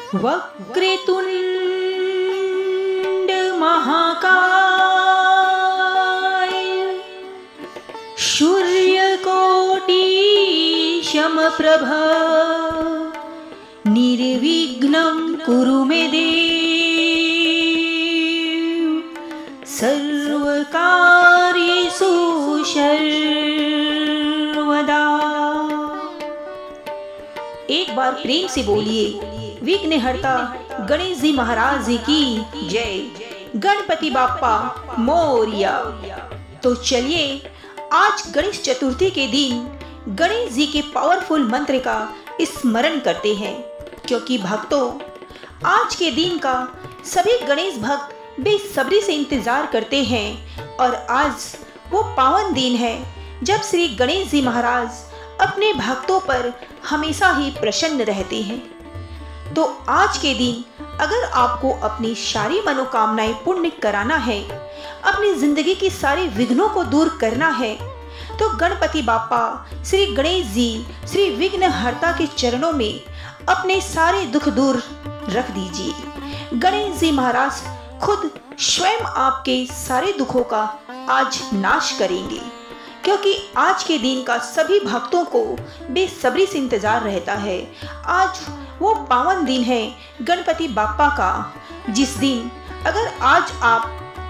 वक्रतुंड महाकाय सूर्यकोटि समप्रभ निर्विघ्नं कुरु मे देव सर्वकार्येषु सर्वदा। एक बार प्रेम से बोलिए विघ्नहर्ता गणेश जी महाराज जी की जय। गणपति बाप्पा मोरिया। तो चलिए आज गणेश चतुर्थी के दिन गणेश जी के पावरफुल मंत्र का स्मरण करते हैं, क्योंकि भक्तों आज के दिन का सभी गणेश भक्त बेसब्री से इंतजार करते हैं और आज वो पावन दिन है जब श्री गणेश जी महाराज अपने भक्तों पर हमेशा ही प्रसन्न रहते हैं। तो आज के दिन अगर आपको अपनी सारी मनोकामनाएं पूर्ण कराना है, अपनी जिंदगी की सारे विघ्नों को दूर करना है, तो गणपति बाप्पा श्री गणेश जी श्री विघ्नहर्ता के चरणों में अपने सारे दुख दूर रख दीजिए। गणेश जी महाराज खुद स्वयं आपके सारे दुखों का आज नाश करेंगे, क्योंकि आज के दिन का सभी भक्तों को बेसब्री से इंतजार रहता है। आज वो पावन दिन है गणपति बाप्पा का, जिस दिन अगर आज आप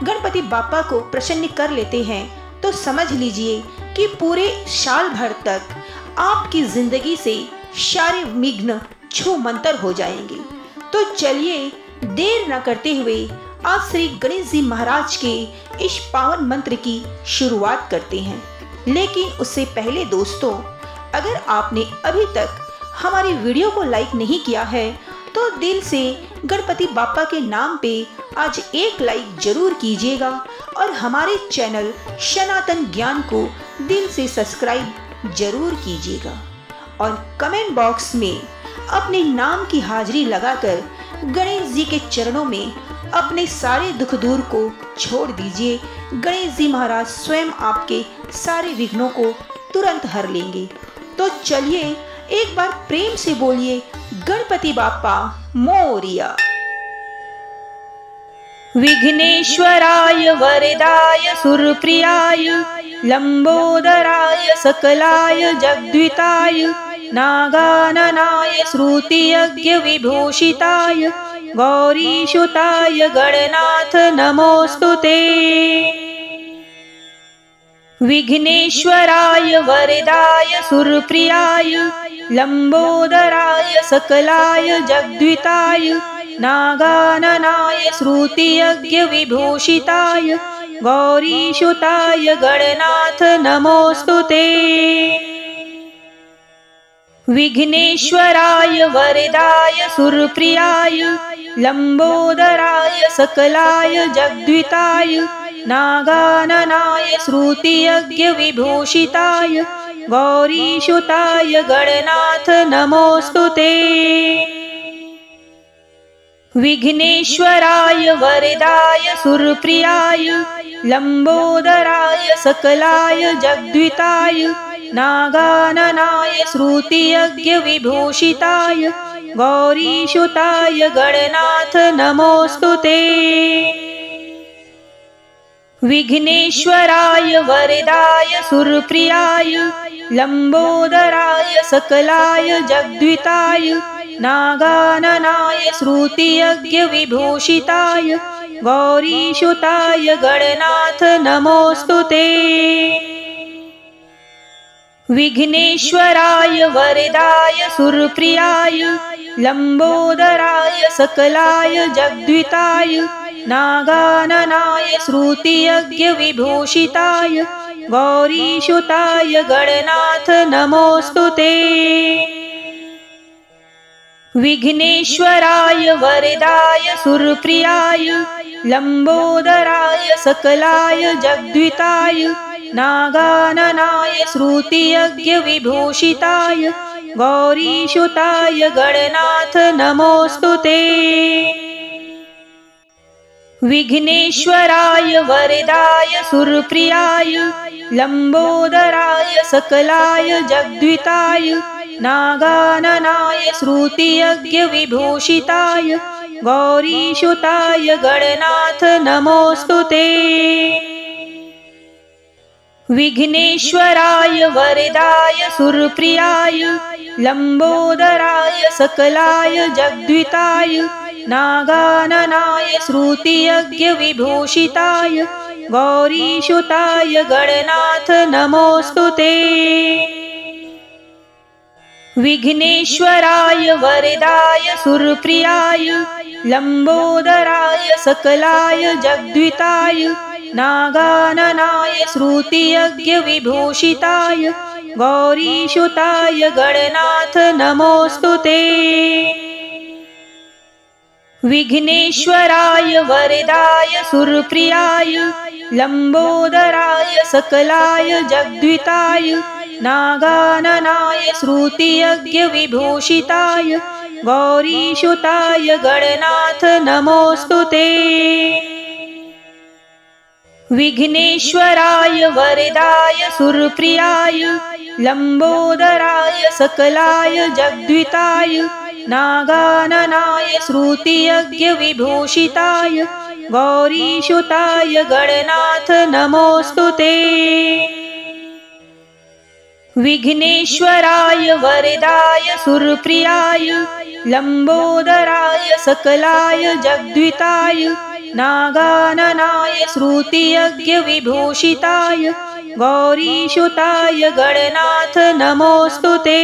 गणपति बाप्पा को प्रसन्न कर लेते हैं तो समझ लीजिए कि पूरे साल भर तक आपकी जिंदगी से सारे विघ्न छूमंतर हो जाएंगे। तो चलिए देर न करते हुए आज श्री गणेश जी महाराज के इस पावन मंत्र की शुरुआत करते हैं। लेकिन उससे पहले दोस्तों, अगर आपने अभी तक हमारी वीडियो को लाइक नहीं किया है तो दिल से गणपति बाप्पा के नाम पे आज एक लाइक जरूर कीजिएगा और हमारे चैनल सनातन ज्ञान को दिल से सब्सक्राइब जरूर कीजिएगा और कमेंट बॉक्स में अपने नाम की हाजिरी लगाकर गणेश जी के चरणों में अपने सारे दुख दूर को छोड़ दीजिए। गणेश जी महाराज स्वयं आपके सारे विघ्नों को तुरंत हर लेंगे। तो चलिए एक बार प्रेम से बोलिए गणपति बाप्पा मोरिया। विघ्नेश्वराय वरदाय सुरप्रियाय लंबोदराय सकलाय जगद्विताय नागाननाय श्रुतियज्ञ विभूषिताय गौरीसुताय गणनाथ नमोस्तुते। विघ्नेश्वराय वरदाय सुरप्रियाय लंबोदराय सकलाय जगद्विताय नागाननाय श्रुतियज्ञ विभूषिताय गौरीसुताय गणनाथ नमोस्तुते। विघ्नेश्वराय वरदाय सुरप्रियाय लंबोदराय सकलाय जगद्विताय नागाननाय श्रुतियज्ञ विभूषिताय गौरीसुताय गणनाथ नमोस्तुते। विघ्नेश्वराय वरदाय सुरप्रियाय लंबोदराय सकलाय जगद्विताय नागाननाय श्रुतियज्ञ विभूषिताय गौरीसुताय गणनाथ नमोस्तुते। विघ्नेश्वराय वरदाय सुरप्रियाय लंबोदराय सकलाय जगद्विताय नागाननाय श्रुतियज्ञ विभूषिताय गौरीसुताय गणनाथ नमोस्तुते। विघ्नेश्वराय वरदाय सुरप्रियाय लंबोदराय सकलाय जगद्विताय नागाननाय श्रुतियज्ञ विभूषिताय गौरीसुताय गणनाथ नमोस्तुते। विघ्नेश्वराय वरदाय सुरप्रियाय लंबोदराय सकलाय जगद्विताय नागाननाय श्रुतियज्ञ विभूषिताय गौरीसुताय गणनाथ नमोस्तुते। विघ्नेश्वराय वरदाय सुरप्रियाय लंबोदराय सकलाय जगद्विताय नागाननाय श्रुतियज्ञविभूषिताय गौरीसुताय गणनाथ नमोऽस्तु ते। विघ्नेश्वराय वरदाय सुरप्रियाय लंबोदराय सकलाय जगद्विताय नागाननाय श्रुतियज्ञविभूषिताय गौरीसुताय गणनाथ नमोऽस्तु ते। विघ्नेश्वराय वरदाय सुरप्रियाय लंबोदराय सकलाय जगद्विताय नागाननाय श्रुतियज्ञविभूषिताय गौरीसुताय गणनाथ नमोऽस्तु ते। विघ्नेश्वराय वरदाय सुरप्रियाय लंबोदराय सकलाय जगद्विताय नागाननाय श्रुतियज्ञविभूषिताय गौरीसुताय गणनाथ नमोऽस्तु ते। विघ्नेश्वराय वरदाय सुरप्रियाय लंबोदराय सकलाय जगद्विताय नागाननाय श्रुतियज्ञविभूषिताय गौरीसुताय गणनाथ नमोऽस्तु ते। विघ्नेश्वराय वरदाय सुरप्रियाय लंबोदराय सकलाय जगद्विताय नागाननाय श्रुतियज्ञविभूषिताय गौरीसुताय गणनाथ नमोऽस्तु ते।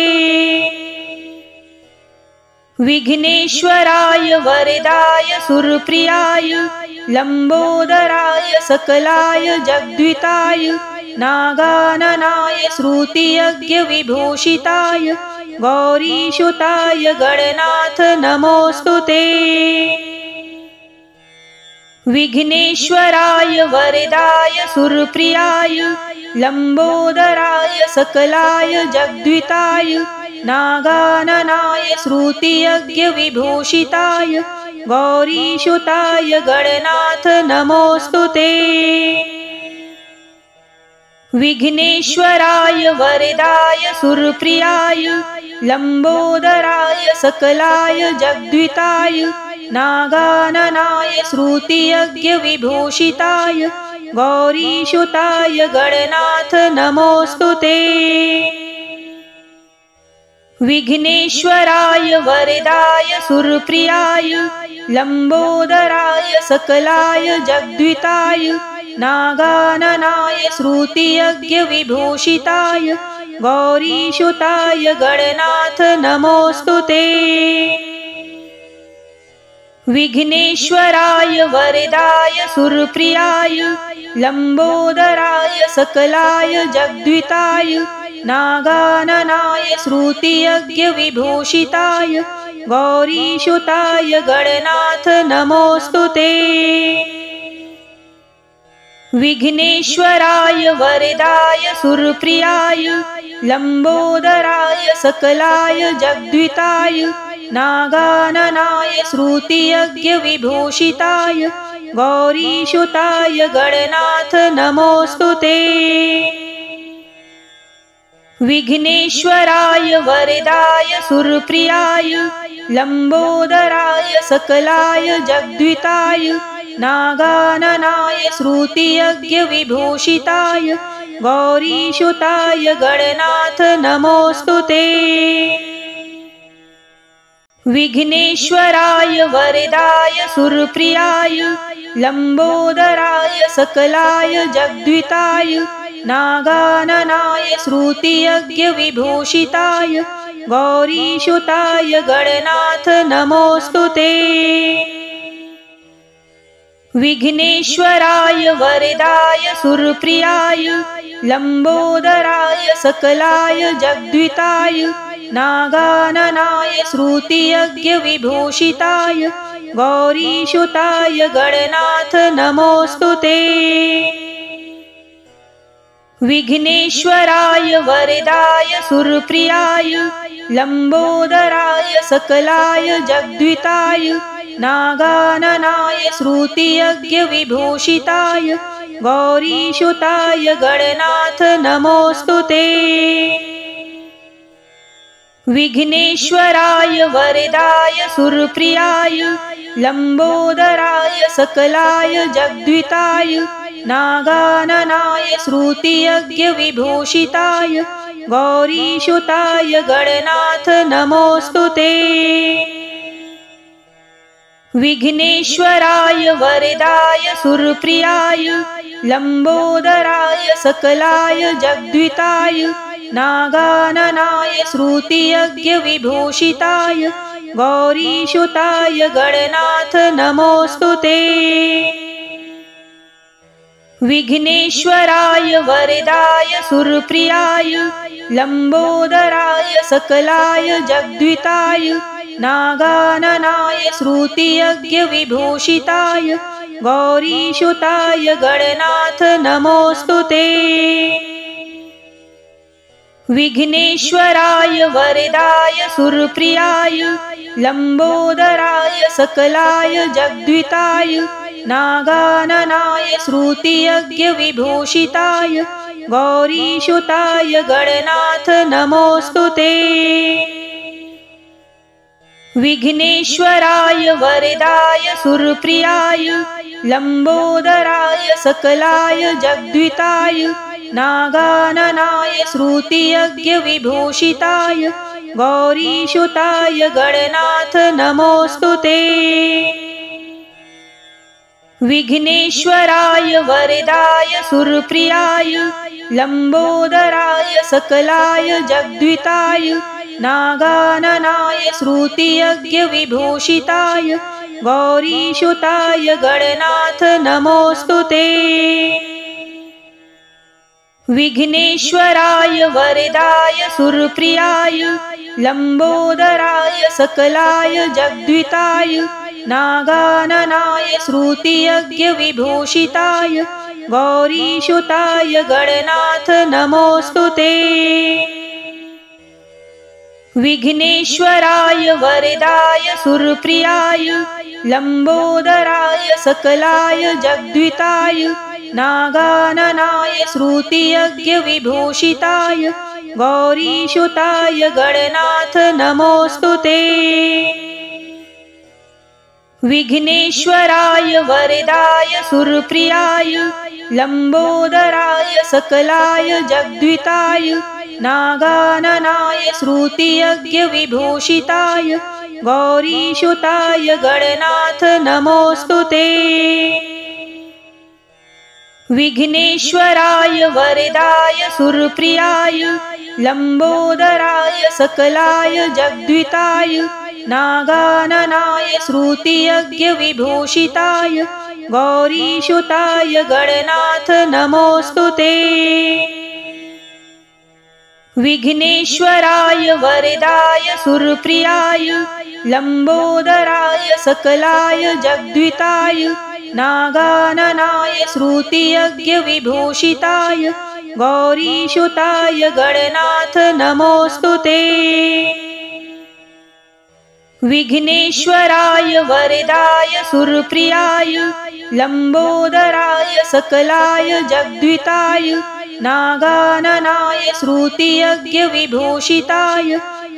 विघ्नेश्वराय वरदाय सुरप्रियाय लंबोदराय सकलाय जगद्विताय नागाननाय श्रुतियज्ञविभूषिताय गौरीसुताय गणनाथ नमोऽस्तु ते। विघ्नेश्वराय वरदाय सुरप्रियाय लंबोदराय सकलाय जगद्विताय नागाननाय श्रुतियज्ञविभूषिताय गौरीसुताय गणनाथ नमोऽस्तु ते। विघ्नेश्वराय वरदाय सुरप्रियाय लंबोदराय सकलाय जगद्विताय नागाननाय श्रुतियज्ञविभूषिताय गौरीसुताय गणनाथ नमोऽस्तु ते। विघ्नेश्वराय वरदाय सुरप्रियाय लंबोदराय सकलाय जगद्विताय नागाननाय श्रुतियज्ञविभूषिताय गौरीसुताय गणनाथ नमोऽस्तु ते। विघ्नेश्वराय वरदाय सुरप्रियाय लंबोदराय सकलाय जगद्विताय नागाननाय श्रुतियज्ञविभूषिताय गौरीसुताय गणनाथ नमोऽस्तु ते। विघ्नेश्वराय वरदाय सुरप्रियाय लंबोदराय सकलाय जगद्विताय नागाननाय श्रुतियज्ञविभूषिताय गौरीसुताय गणनाथ नमोऽस्तु ते। विघ्नेश्वराय वरदाय सुरप्रियाय लंबोदराय सकलाय जगद्विताय नागाननाय श्रुतियज्ञविभूषिताय गौरीसुताय गणनाथ नमोऽस्तु ते। विघ्नेश्वराय वरदाय सुरप्रियाय लंबोदराय सकलाय जगद्विताय नागाननाय श्रुतियज्ञविभूषिताय गौरीसुताय गणनाथ नमोऽस्तु ते। विघ्नेश्वराय वरदाय सुरप्रियाय लंबोदराय सकलाय जगद्विताय नागाननाय श्रुतियज्ञविभूषिताय गौरीसुताय गणनाथ नमोऽस्तु ते। विघ्नेश्वराय वरदाय सुरप्रियाय लंबोदराय सकलाय जगद्विताय नागाननाय श्रुतियज्ञविभूषिताय गौरीसुताय गणनाथ नमोऽस्तु ते। विघ्नेश्वराय वरदाय सुरप्रियाय लंबोदराय सकलाय जगद्विताय नागाननाय श्रुतियज्ञविभूषिताय गौरीसुताय गणनाथ नमोस्तुते। विघ्नेश्वराय वरदाय सुरप्रियाय लंबोदराय सकलाय जगद्विताय नागाननाय श्रुतियज्ञविभूषिताय गौरीसुताय गणनाथ नमोस्तुते। विघ्नेश्वराय वरदाय सुरप्रियाय लंबोदराय सकलाय जगद्विताय नागाननाय श्रुतियज्ञविभूषिताय गौरीसुताय गणनाथ नमोस्तुते। विघ्नेश्वराय वरदाय सुरप्रियाय लंबोदराय सकलाय जगद्विताय नागाननाय श्रुतियज्ञविभूषिताय गौरीसुताय गणनाथ नमोस्तुते। विघ्नेश्वराय वरदाय सुरप्रियाय लंबोदराय सकलाय जगद्विताय नागाननाय श्रुतियज्ञविभूषिताय गौरीसुताय गणनाथ नमोस्तुते। विघ्नेश्वराय वरदाय सुरप्रियाय लंबोदराय सकलाय जगद्विताय नागाननाय श्रुतियज्ञविभूषिताय गौरीसुताय गणनाथ नमोस्तुते। विघ्नेश्वराय वरदाय सुरप्रियाय लंबोदराय सकलाय जगद्विताय नागाननाय श्रुतियज्ञविभूषिताय गौरीसुताय गणनाथ नमोस्तुते। विघ्नेश्वराय वरदाय सुरप्रियाय लंबोदराय सकलाय जगद्विताय नागाननाय श्रुतियज्ञविभूषिताय गौरीसुताय गणनाथ नमोस्तुते। विघ्नेश्वराय वरदाय सुरप्रियाय लंबोदराय सकलाय जगद्विताय नागाननाय श्रुतियज्ञविभूषिताय गौरीसुताय गणनाथ नमोस्तुते। विघ्नेश्वराय वरदाय सुरप्रियाय लंबोदराय सकलाय जगद्विताय नागाननाय श्रुतियज्ञविभूषिताय गौरीसुताय गणनाथ नमोस्तुते। विघ्नेश्वराय वरदाय सुरप्रियाय लंबोदराय सकलाय जगद्विताय नागाननाय श्रुतियज्ञविभूषिताय गौरीसुताय गणनाथ नमोस्तुते। विघ्नेश्वराय वरदाय सुरप्रियाय लंबोदराय सकलाय जगद्विताय नागाननाय श्रुतियज्ञविभूषिताय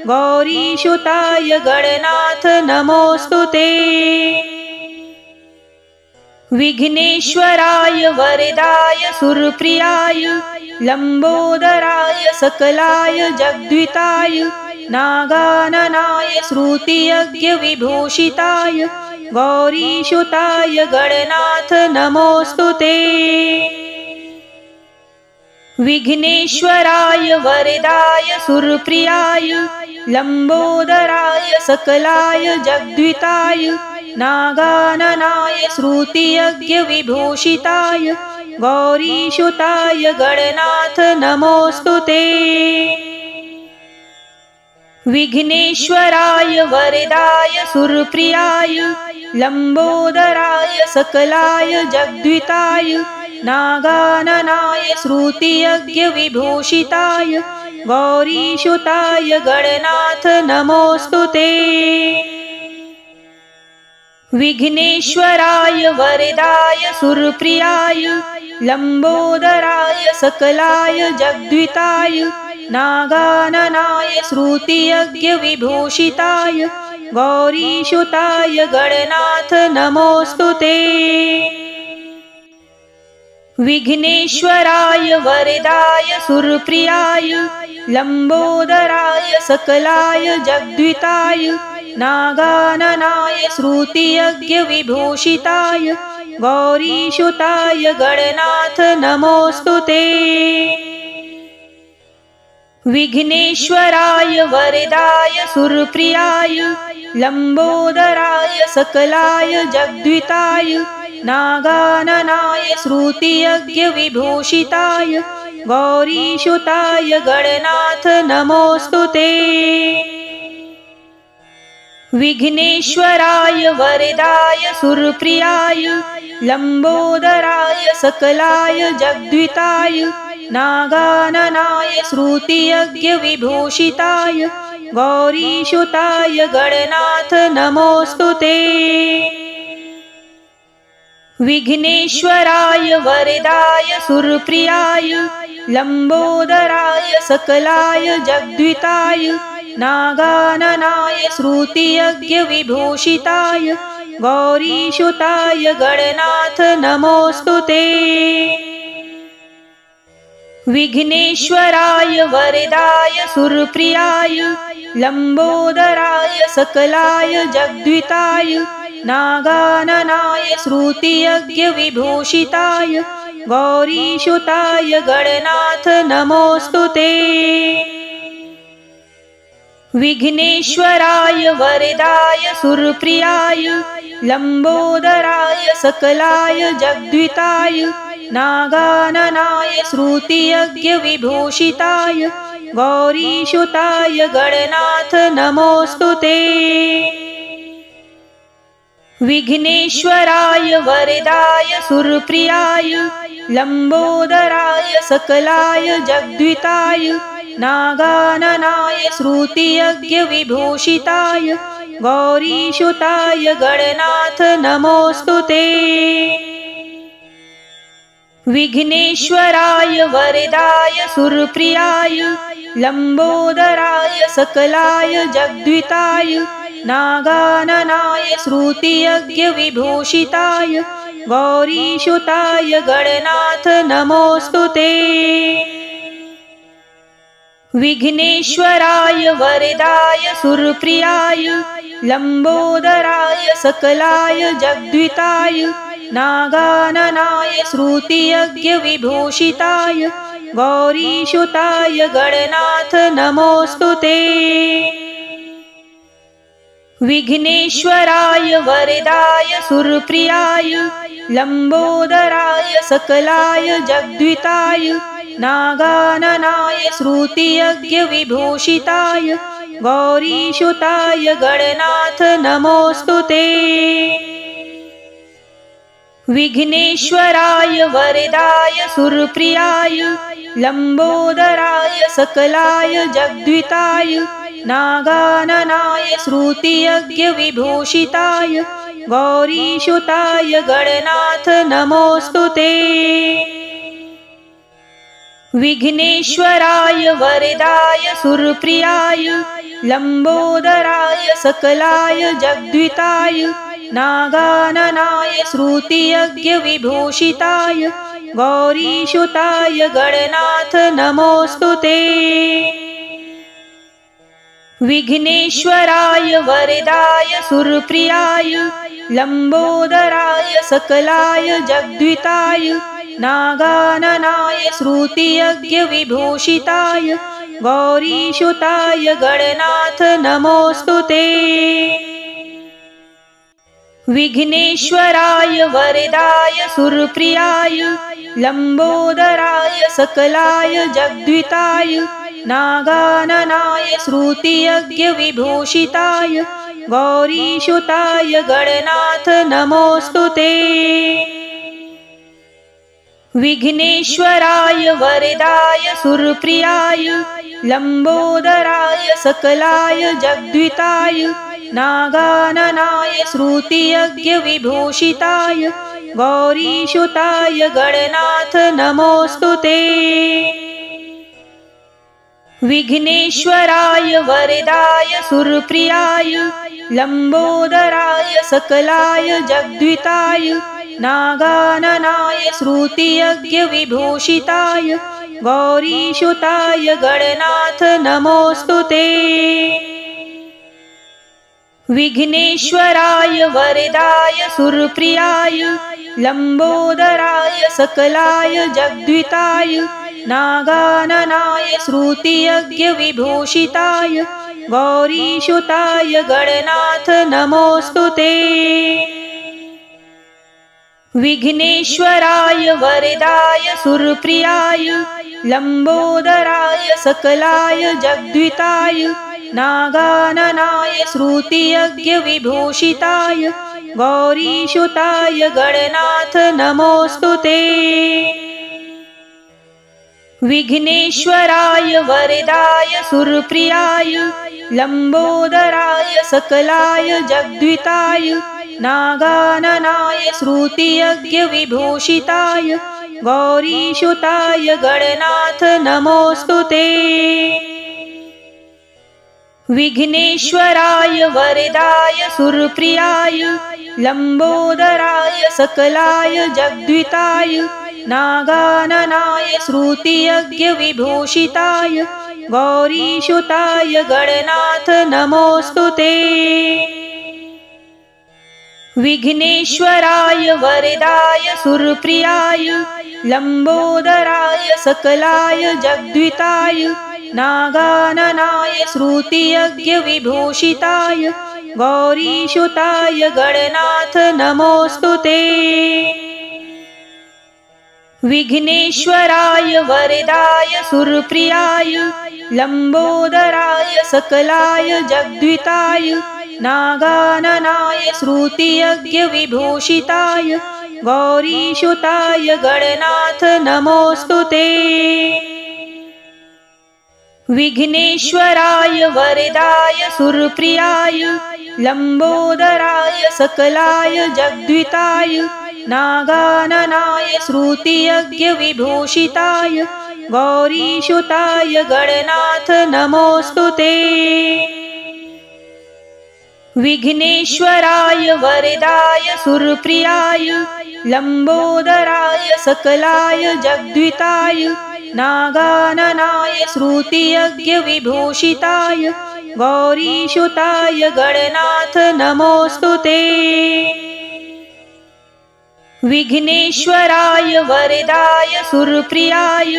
गौरीसुताय गणनाथ नमोस्तुते। विघ्नेश्वराय वरदाय सुरप्रियाय लंबोदराय सकलाय जगद्विताय नागाननाय श्रुतियज्ञविभूषिताय गौरीसुताय गणनाथ नमोस्तुते। विघ्नेश्वराय वरदाय सुरप्रियाय लंबोदराय सकलाय जगद्विताय नागाननाय श्रुतियज्ञविभूषिताय गौरीसुताय गणनाथ नमोस्तुते। विघ्नेश्वराय वरदाय सुरप्रियाय लंबोदराय सकलाय जगद्विताय नागाननाय श्रुतियज्ञविभूषिताय गौरीसुताय गणनाथ नमोस्तुते। विघ्नेश्वराय वरदाय सुरप्रियाय लंबोदराय सकलाय जगद्विताय नागाननाय श्रुतियज्ञविभूषिताय गौरीसुताय गणनाथ नमोऽस्तु ते। विघ्नेश्वराय वरदाय सुरप्रियाय लंबोदराय सकलाय जगद्विताय नागाननाय श्रुतियज्ञविभूषिताय गौरीसुताय गणनाथ नमोऽस्तु ते। विघ्नेश्वराय वरदाय सुरप्रियाय लंबोदराय सकलाय जगद्विताय नागाननाय श्रुतियज्ञविभूषिताय गौरीसुताय गणनाथ नमोऽस्तु ते। विघ्नेश्वराय वरदाय सुरप्रियाय लंबोदराय सकलाय जगद्विताय नागाननाय श्रुतियज्ञविभूषिताय गौरीसुताय गणनाथ नमोऽस्तु ते। विघ्नेश्वराय वरदाय सुरप्रियाय लंबोदराय सकलाय जगद्विताय नागाननाय श्रुतियज्ञविभूषिताय गौरीसुताय गणनाथ नमोऽस्तु ते। विघ्नेश्वराय वरदाय सुरप्रियाय लंबोदराय सकलाय जगद्विताय नागाननाय श्रुतियज्ञविभूषिताय गौरीसुताय गणनाथ नमोऽस्तु ते। विघ्नेश्वराय वरदाय सुरप्रियाय लंबोदराय सकलाय जगद्विताय नागाननाय श्रुतियज्ञविभूषिताय गौरीसुताय गणनाथ नमोऽस्तु ते। विघ्नेश्वराय वरदाय सुरप्रियाय लंबोदराय सकलाय जगद्विताय नागाननाय श्रुतियज्ञविभूषिताय गौरीसुताय गणनाथ नमोऽस्तु ते। विघ्नेश्वराय वरदाय सुरप्रियाय लंबोदराय सकलाय जगद्विताय नागाननाय श्रुतियज्ञविभूषिताय गौरीसुताय गणनाथ नमोऽस्तु ते। विघ्नेश्वराय वरदाय सुरप्रियाय लंबोदराय सकलाय जगद्विताय नागाननाय श्रुतियज्ञविभूषिताय गौरीसुताय गणनाथ नमोऽस्तु ते। विघ्नेश्वराय वरदाय सुरप्रियाय लंबोदराय सकलाय जगद्विताय नागाननाय श्रुतियज्ञविभूषिताय गौरीसुताय गणनाथ नमोऽस्तु ते। विघ्नेश्वराय वरदाय सुरप्रियाय लंबोदराय सकलाय जगद्विताय नागाननाय श्रुतियज्ञविभूषिताय गौरीसुताय गणनाथ नमोऽस्तु ते। विघ्नेश्वराय वरदाय सुरप्रियाय लंबोदराय सकलाय जगद्विताय नागाननाय श्रुतियज्ञविभूषिताय गौरीसुताय गणनाथ नमोऽस्तु ते। विघ्नेश्वराय वरदाय सुरप्रियाय लंबोदराय सकलाय जगद्विताय नागाननाय श्रुतियज्ञविभूषिताय गौरीसुताय गणनाथ नमोऽस्तु ते। विघ्नेश्वराय वरदाय सुरप्रियाय लंबोदराय सकलाय जगद्विताय नागाननाय श्रुतियज्ञविभूषिताय गौरीसुताय गणनाथ नमोऽस्तु ते। विघ्नेश्वराय वरदाय सुरप्रियाय लंबोदराय सकलाय जगद्विताय नागाननाय श्रुतियज्ञविभूषिताय गौरीसुताय गणनाथ नमोऽस्तु ते। विघ्नेश्वराय वरदाय सुरप्रियाय लंबोदराय सकलाय जगद्विताय नागाननाय श्रुतियज्ञ विभूषिताय गौरीसुताय गणनाथ नमोस्तुते। विघ्नेश्वराय वरदाय सुरप्रियाय लंबोदराय सकलाय जगद्विताय नागाननाय श्रुतियज्ञ विभूषिताय गौरीसुताय गणनाथ नमोस्तुते। विघ्नेश्वराय वरदाय सुरप्रियाय लंबोदराय सकलाय जगद्विताय नागाननाय श्रुतियज्ञ विभूषिताय गौरीसुताय गणनाथ नमोस्तुते। विघ्नेश्वराय वरदाय सुरप्रियाय लंबोदराय सकलाय जगद्विताय नागाननाय श्रुतियज्ञ विभूषिताय गौरीसुताय गणनाथ नमोस्तुते। विघ्नेश्वराय वरदाय सुरप्रियाय लंबोदराय सकलाय जगद्विताय नागाननाय श्रुतियज्ञ विभूषिताय गौरीसुताय गणनाथ नमोस्तुते। विघ्नेश्वराय वरदाय सुरप्रियाय लंबोदराय सकलाय जगद्विताय नागाननाय श्रुतियज्ञ विभूषिताय गौरीसुताय गणनाथ नमोस्तुते। विघ्नेश्वराय वरदाय सुरप्रियाय लंबोदराय सकलाय जगद्विताय नागाननाय श्रुतियज्ञ विभूषिताय गौरीसुताय गणनाथ नमोस्तुते। विघ्नेश्वराय वरदाय सुरप्रियाय लंबोदराय सकलाय जगद्विताय नागाननाय श्रुतियज्ञ विभूषिताय गौरीसुताय गणनाथ नमोस्तुते। विघ्नेश्वराय वरदाय सुरप्रियाय लंबोदराय सकलाय जगद्विताय नागाननाय श्रुतियज्ञ विभूषिताय गौरीसुताय गणनाथ नमोस्तुते। विघ्नेश्वराय वरदाय सुरप्रियाय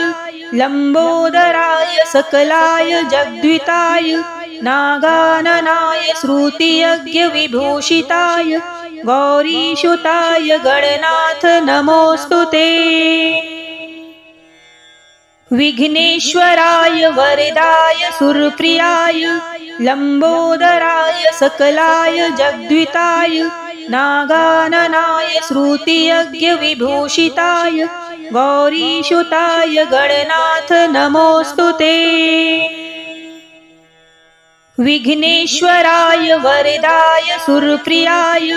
लंबोदराय सकलाय जगद्विताय नागाननाय श्रुतियज्ञ विभूषिताय गौरीसुताय गणनाथ नमोस्तुते। विघ्नेश्वराय वरदाय सुरप्रियाय लंबोदराय सकलाय जगद्विताय नागाननाय श्रुतियज्ञ विभूषिताय गौरीसुताय गणनाथ नमोस्तुते। विघ्नेश्वराय वरदाय सुरप्रियाय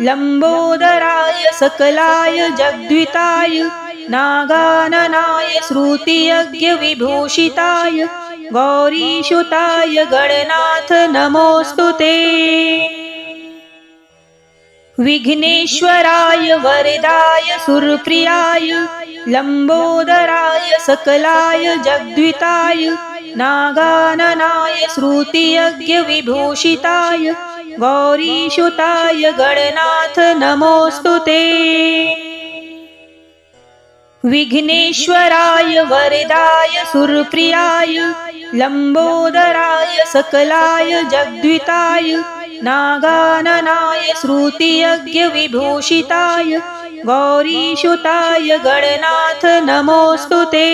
लंबोदराय सकलाय जगद्विताय नागाननाय श्रुतियज्ञ विभूषिताय गौरीसुताय गणनाथ नमोस्तुते। विघ्नेश्वराय वरदाय सुरप्रियाय लंबोदराय सकलाय जगद्विताय नागाननाय श्रुतियज्ञ विभूषिताय गौरीसुताय गणनाथ नमोस्तुते। विघ्नेश्वराय वरदाय सुरप्रियाय लंबोदराय सकलाय जगद्विताय नागाननाय श्रुतियज्ञ विभूषिताय गौरीसुताय गणनाथ नमोस्तुते।